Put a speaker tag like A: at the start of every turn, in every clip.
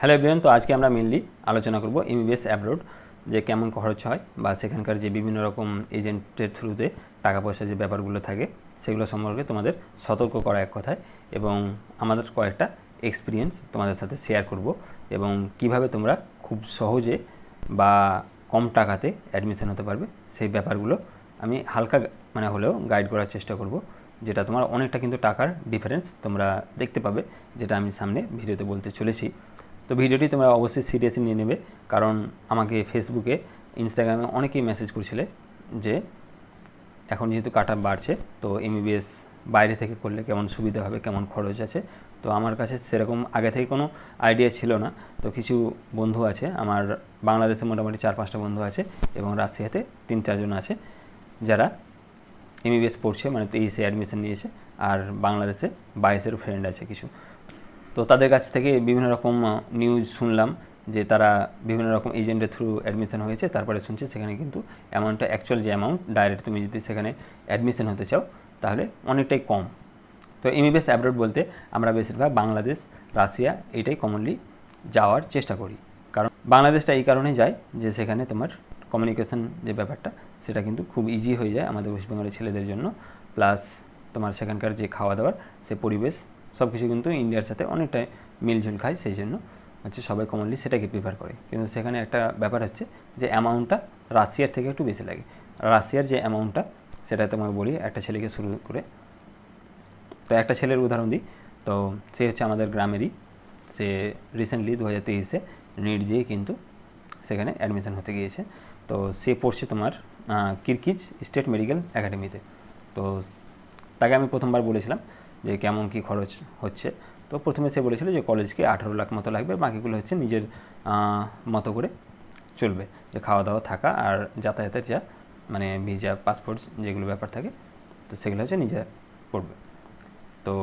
A: Hello everyone, তো আজকে আমরা মেনলি আলোচনা করব এমবিবিএস অ্যাব্রোড যে কেমন খরচ হয় বা সেখানকার যে বিভিন্ন রকম এজেন্টের থ্রুতে টাকা পয়সা যে ব্যাপারগুলো থাকে সেগুলো সম্পর্কে তোমাদের সতর্ক করা এক কথায়, এবং আমাদের কয়েকটা এক্সপিরিয়েন্স তোমাদের সাথে শেয়ার করব এবং কিভাবে তোমরা খুব সহজে বা কম টাকাতে অ্যাডমিশন হতে পারবে সেই ব্যাপারগুলো আমি হালকা হলেও গাইড করার চেষ্টা করব, যেটা তোমার অনেকটা কিন্তু টাকার ডিফারেন্স তোমরা দেখতে পাবে, যেটা আমি সামনে ভিডিওতে বলতে চলেছি। তো ভিডিওটি তোমরা অবশ্যই সিরিয়াসলি নিয়ে নেবে, কারণ আমাকে ফেসবুকে, ইনস্টাগ্রামে অনেকেই মেসেজ করছিলে যে এখন যেহেতু কাট অফ বাড়ছে, তো এমবিবিএস বাইরে থেকে করলে কেমন সুবিধা হবে, কেমন খরচ আছে। তো আমার কাছে সেরকম আগে থেকে কোনো আইডিয়া ছিল না। তো কিছু বন্ধু আছে আমার, বাংলাদেশে মোটামুটি 4-5টা বন্ধু আছে এবং রাশিয়াতে 3-4জন আছে যারা এমবিবিএস পড়ছে, মানে 23-এ অ্যাডমিশন নিয়েছে, আর বাংলাদেশে 22-এরও ফ্রেন্ড আছে কিছু। তো তাদের কাছ থেকে বিভিন্ন রকম নিউজ শুনলাম যে তারা বিভিন্ন রকম এজেন্টের থ্রু অ্যাডমিশন হয়েছে, তারপরে শুনছি সেখানে কিন্তু অ্যামাউন্টটা, অ্যাকচুয়াল যে অ্যামাউন্ট ডাইরেক্ট তুমি যদি সেখানে অ্যাডমিশন হতে চাও তাহলে অনেকটাই কম। তো এমবিবিএস অ্যাব্রোড বলতে আমরা বেশিরভাগ বাংলাদেশ, রাশিয়া এইটাই কমনলি যাওয়ার চেষ্টা করি, কারণ বাংলাদেশটা এই কারণেই যায় যে সেখানে তোমার কমিউনিকেশন যে ব্যাপারটা সেটা কিন্তু খুব ইজি হয়ে যায় আমাদের ওয়েস্ট বেঙ্গলের ছেলেদের জন্য, প্লাস তোমার সেখানকার যে খাওয়া দাওয়ার সে পরিবেশ সব কিছু কিন্তু ইন্ডিয়ার সাথে অনেকটাই মিলঝুল খায়, সেই জন্য হচ্ছে সবাই কমনলি সেটাকে প্রিফার করে। কিন্তু সেখানে একটা ব্যাপার হচ্ছে যে অ্যামাউন্টটা রাশিয়ার থেকে একটু বেশি লাগে। রাশিয়ার যে অ্যামাউন্টটা সেটা তোমাকে বলি, একটা ছেলেকে শুরু করে, তো একটা ছেলের উদাহরণ দিই। তো সে হচ্ছে আমাদের গ্রামেরই, সে রিসেন্টলি 2023-এ নিট দিয়ে কিন্তু সেখানে অ্যাডমিশন হতে গিয়েছে। তো সে পড়ছে তোমার কিরকিজ স্টেট মেডিকেল একাডেমিতে। তো তাকে আমি প্রথমবার বলেছিলাম যে কেমন কি খরচ হচ্ছে। তো প্রথমে সে বলেছিল যে কলেজকে 18 লাখ মতো লাগবে, বাকিগুলো হচ্ছে নিজের মতো করে চলবে, যে খাওয়া দাওয়া থাকা আর যাতায়াতের যা ভিসা পাসপোর্ট যেগুলো ব্যাপার থাকে, তো সেগুলো হচ্ছে নিজে পড়বে। তো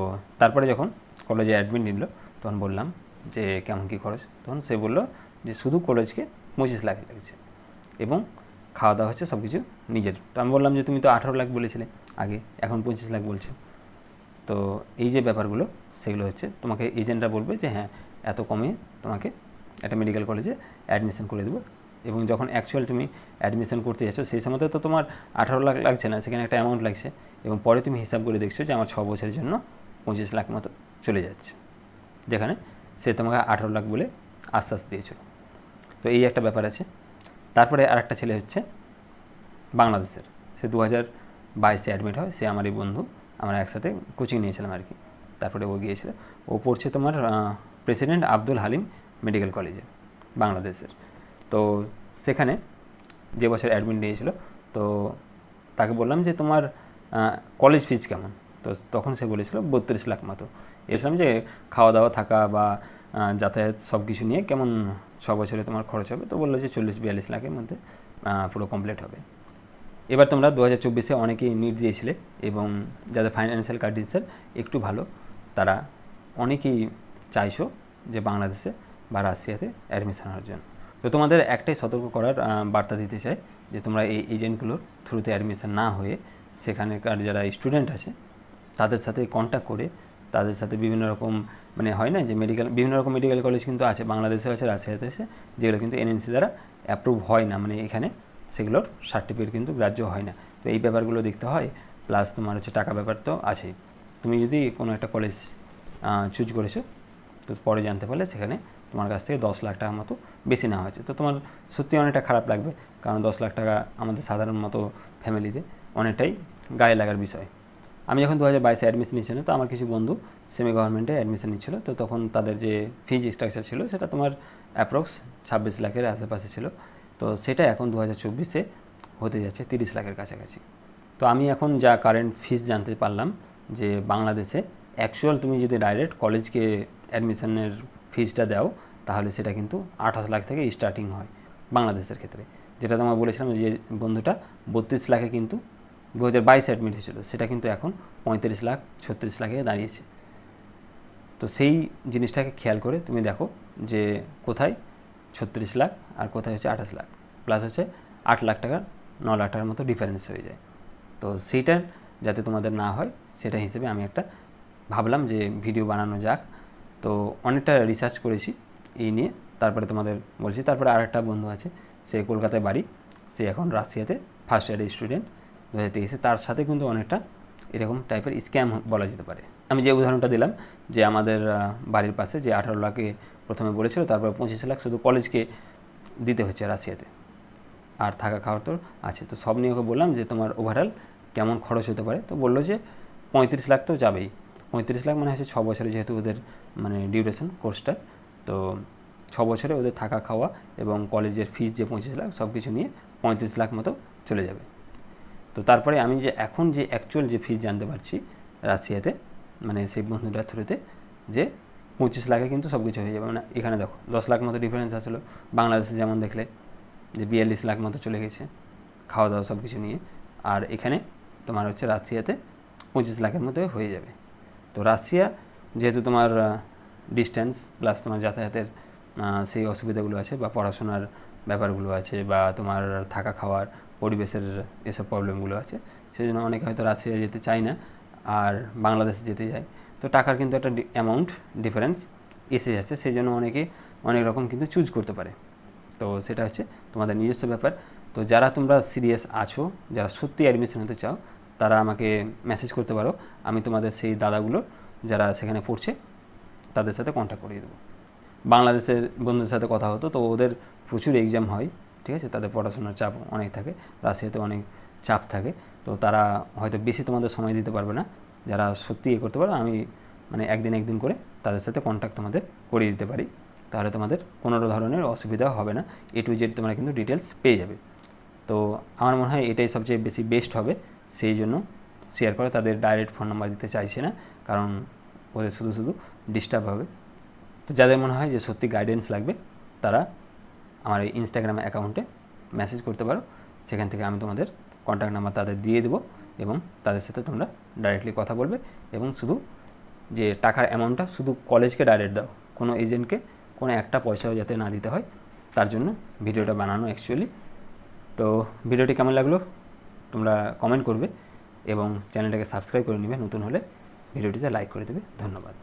A: তারপরে যখন কলেজে অ্যাডমিট নিল তখন বললাম যে কেমন কী খরচ, তখন সে বললো যে শুধু কলেজকে 25 লাখ লাগছে এবং খাওয়া দাওয়া হচ্ছে সব কিছু নিজের। তো আমি বললাম যে তুমি তো 18 লাখ বলেছিলে আগে, এখন 25 লাখ বলছো। তো এই যে ব্যাপারগুলো সেগুলো হচ্ছে তোমাকে এজেন্টরা বলবে যে হ্যাঁ এত কমে তোমাকে একটা মেডিকেল কলেজে অ্যাডমিশন করে দেবো, এবং যখন অ্যাকচুয়াল তুমি অ্যাডমিশন করতে যাচ্ছ সেই সময় তো তোমার 18 লাখ লাগছে না, সেখানে একটা অ্যামাউন্ট লাগছে, এবং পরে তুমি হিসাব করে দেখছো যে আমার 6 বছরের জন্য 25 লাখ মতো চলে যাচ্ছে, যেখানে সে তোমাকে 18 লাখ বলে আশ্বাস দিয়েছিল। তো এই একটা ব্যাপার আছে। তারপরে আর একটা ছেলে হচ্ছে বাংলাদেশের, সে 2022-এ অ্যাডমিট হয়, সে আমারই বন্ধু, আমরা একসাথে কোচিং নিয়েছিলাম আর কি। তারপরে ও গিয়েছিল, ও পড়ছে তোমার প্রেসিডেন্ট আব্দুল হালিম মেডিকেল কলেজে বাংলাদেশের। তো সেখানে যে বছর অ্যাডমিট নিয়েছিল, তো তাকে বললাম যে তোমার কলেজ ফিজ কেমন, তো তখন সে বলেছিল 32 লাখ মতো। এসলাম যে খাওয়া দাওয়া থাকা বা যাতায়াত সব কিছু নিয়ে কেমন 6 বছরে তোমার খরচ হবে, তো বললো যে 40-42 লাখের মধ্যে পুরো কমপ্লিট হবে। এবার তোমরা 2024-এ অনেকেই নিট দিয়েছিলে এবং যাদের ফাইন্যান্সিয়াল কন্ডিশন একটু ভালো, তারা অনেকেই চাইছো যে বাংলাদেশে বা রাশিয়াতে অ্যাডমিশন হওয়ার জন্য। তো তোমাদের একটাই সতর্ক করার বার্তা দিতে চাই যে তোমরা এই এজেন্টগুলোর থ্রুতে অ্যাডমিশন না হয়ে সেখানকার যারা স্টুডেন্ট আছে তাদের সাথে কন্ট্যাক্ট করে, তাদের সাথে বিভিন্ন রকম হয় না যে বিভিন্ন রকম মেডিকেল কলেজ কিন্তু আছে, বাংলাদেশে আছে, রাশিয়াতে আছে, যেগুলো কিন্তু এনএনসি দ্বারা অ্যাপ্রুভ হয় না, এখানে সেগুলোর সার্টিফিকেট কিন্তু গ্রাহ্য হয় না। তো এই ব্যাপারগুলো দেখতে হয়, প্লাস তোমার হচ্ছে টাকা ব্যাপার তো আছেই। তুমি যদি কোনো একটা কলেজ চুজ করেছো, তো পরে জানতে পারলে সেখানে তোমার কাছ থেকে 10 লাখ টাকা মতো বেশি নেওয়া হয়েছে, তো তোমার সত্যি অনেকটা খারাপ লাগবে, কারণ 10 লাখ টাকা আমাদের সাধারণ মতো ফ্যামিলিতে অনেকটাই গায়ে লাগার বিষয়। আমি যখন 2022-এ অ্যাডমিশন নিচ্ছিলাম, তো আমার কিছু বন্ধু সেমি গভর্নমেন্টে অ্যাডমিশন নিচ্ছিল, তো তখন তাদের যে ফিজ স্ট্রাকচার ছিল সেটা তোমার অ্যাপ্রক্স 26 লাখের আশেপাশে ছিল। তো সেটা এখন 2024-এ হতে যাচ্ছে 30 লাখের কাছাকাছি। তো আমি এখন যা কারেন্ট ফিজ জানতে পারলাম যে বাংলাদেশে অ্যাকচুয়াল তুমি যদি ডাইরেক্ট কলেজকে অ্যাডমিশনের ফিজটা দাও তাহলে সেটা কিন্তু 28 লাখ থেকে স্টার্টিং হয় বাংলাদেশের ক্ষেত্রে। যেটা তোমার বলেছিলাম যে বন্ধুটা 32 লাখে কিন্তু 2022 অ্যাডমিট হয়েছিল, সেটা কিন্তু এখন 35 লাখ 36 লাখে দাঁড়িয়েছে। তো সেই জিনিসটাকে খেয়াল করে তুমি দেখো যে কোথায় 36 লাখ আর কোথায় হচ্ছে 28 লাখ, প্লাস হচ্ছে 8 লাখ টাকা 9 লাখ টাকার মতো ডিফারেন্স হয়ে যায়। তো সেইটার যাতে তোমাদের না হয় সেটা হিসেবে আমি একটা ভাবলাম যে ভিডিও বানানো যাক। তো অনেকটা রিসার্চ করেছি এই নিয়ে তারপরে তোমাদের বলছি। তারপরে আরেকটা বন্ধু আছে, সে কলকাতায় বাড়ি, সে এখন রাশিয়াতে ফার্স্ট ইয়ারের স্টুডেন্ট 2023-এ। তার সাথে কিন্তু অনেকটা এরকম টাইপের স্ক্যাম বলা যেতে পারে। আমি যে উদাহরণটা দিলাম যে আমাদের বাড়ির পাশে যে 18 লাখে প্রথমে বলেছিল, তারপর 25 লাখ শুধু কলেজকে দিতে হচ্ছে রাশিয়াতে, আর থাকা খাওয়ার তো আছে। তো সব নিয়ে ওকে বললাম যে তোমার ওভারঅল কেমন খরচ হতে পারে। তো বললো যে 35 লাখ তো যাবেই। 35 লাখ মানে হচ্ছে 6 বছরে, যেহেতু ওদের মানে ডিউরেশন কোর্সটা, তো 6 বছরে ওদের থাকা খাওয়া এবং কলেজের ফিস যে 25 লাখ সব কিছু নিয়ে 35 লাখ মতো চলে যাবে। তো তারপরে আমি যে এখন যে অ্যাকচুয়াল যে ফিস জানতে পারছি রাশিয়াতে, মানে সেই বন্ধুটার থ্রুতে, যে 25 লাখে কিন্তু সব কিছু হয়ে যাবে। মানে এখানে দেখো 10 লাখ মতো ডিফারেন্স আসলো। বাংলাদেশে যেমন দেখলে যে 42 লাখ মতো চলে গেছে খাওয়া দাওয়া সব কিছু নিয়ে, আর এখানে তোমার হচ্ছে রাশিয়াতে 25 লাখের মধ্যে হয়ে যাবে। তো রাশিয়া যেহেতু তোমার ডিস্টেন্স প্লাস তোমার যাতায়াতের সেই অসুবিধাগুলো আছে, বা পড়াশোনার ব্যাপারগুলো আছে, বা তোমার থাকা খাওয়ার পরিবেশের এসব প্রবলেমগুলো আছে, সেই জন্য অনেকে হয়তো রাশিয়া যেতে চায় না আর বাংলাদেশে যেতে যায়। তো টাকার কিন্তু একটা অ্যামাউন্ট ডিফারেন্স এসে যাচ্ছে, সেই জন্য অনেকে অনেক রকম কিন্তু চুজ করতে পারে। তো সেটা হচ্ছে তোমাদের নিজস্ব ব্যাপার। তো যারা তোমরা সিরিয়াস আছো, যারা সত্যি অ্যাডমিশন হতে চাও, তারা আমাকে মেসেজ করতে পারো। আমি তোমাদের সেই দাদাগুলো যারা সেখানে পড়ছে তাদের সাথে কন্ট্যাক্ট করিয়ে দেবো। বাংলাদেশের বন্ধুদের সাথে কথা হতো, তো ওদের প্রচুর এক্সাম হয়, ঠিক আছে, তাদের পড়াশোনার চাপ অনেক থাকে, রাশিয়াতে অনেক চাপ থাকে, তো তারা হয়তো বেশি তোমাদের সময় দিতে পারবে না। যারা সত্যি করতে পারো, আমি মানে একদিন করে তাদের সাথে কন্ট্যাক্ট তোমাদের করিয়ে দিতে পারি, তাহলে তোমাদের কোনো ধরনের অসুবিধা হবে না। A to Z তোমরা কিন্তু ডিটেলস পেয়ে যাবে। তো আমার মনে হয় এটাই সবচেয়ে বেশি বেস্ট হবে, সেই জন্য শেয়ার করে। তাদের ডাইরেক্ট ফোন নাম্বার দিতে চাইছে না, কারণ ওদের শুধু ডিস্টার্ব হবে। তো যাদের মনে হয় যে সত্যি গাইডেন্স লাগবে, তারা আমার এই ইনস্টাগ্রাম অ্যাকাউন্টে মেসেজ করতে পারো, সেখান থেকে আমি তোমাদের কন্ট্যাক্ট নাম্বার তাদের দিয়ে দেবো, এবং তাদের সাথে তোমরা ডাইরেক্টলি কথা বলবে। এবং শুধু যে টাকার অ্যামাউন্টটা শুধু কলেজকে ডাইরেক্ট দাও, কোনো এজেন্টকে কোনো একটা পয়সাও যাতে না দিতে হয়, তার জন্য ভিডিওটা বানানো অ্যাকচুয়ালি। তো ভিডিওটি কেমন লাগলো তোমরা কমেন্ট করবে, এবং চ্যানেলটাকে সাবস্ক্রাইব করে নেবে নতুন হলে, ভিডিওটিতে লাইক করে দেবে। ধন্যবাদ।